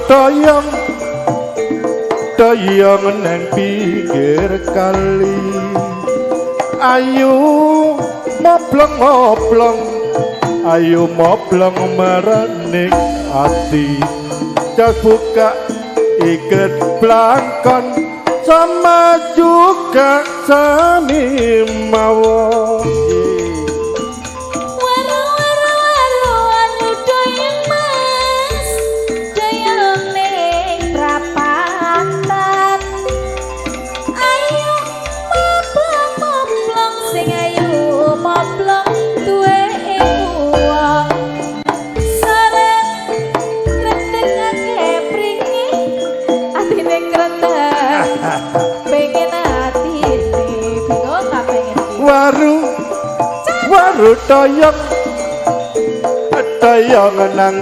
Doyong doyong nang pinggir kali ayu moblong ayu moblong meranik ati jak buka iket blangkon sama juga sami mawon. Waru doyong nang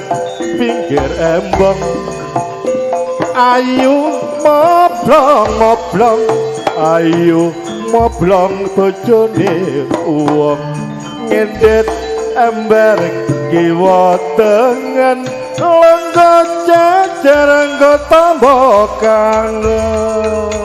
pinggir embong ayu moblong ayu moblong bojone wong ngendet ember kiwa tengen lenggo jajar nggo tambo kangen.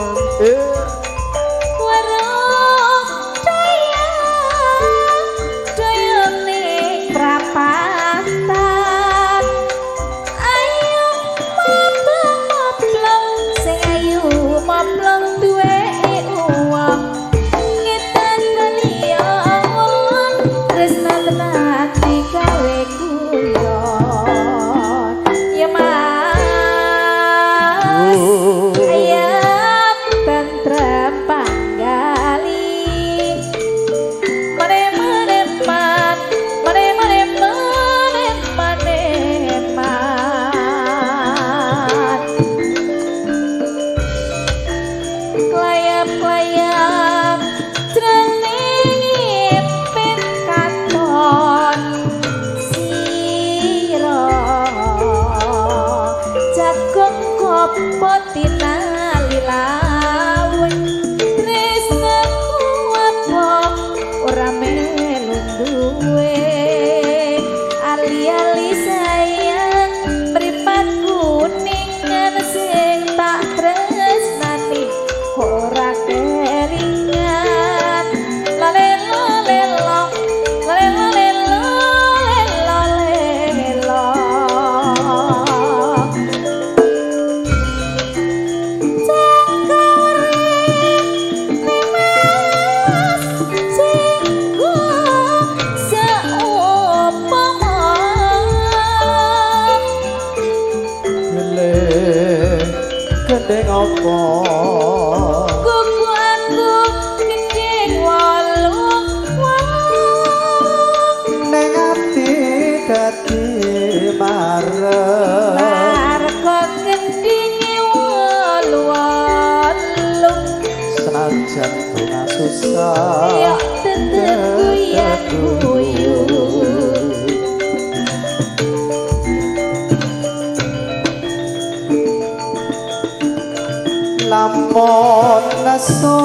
Lampon naso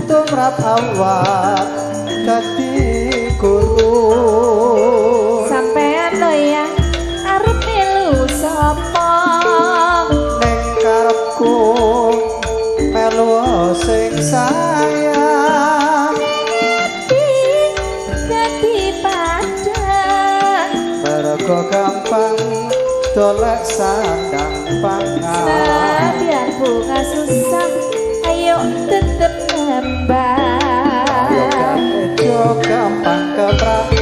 tumrap awak dadi guru sampean lho ya arep melu sapa ning karepku melu sing sayang dadi dipadang mergo gampang dolek sandang pangan biar bunga susah ayo tetep nembang yo gampang keprak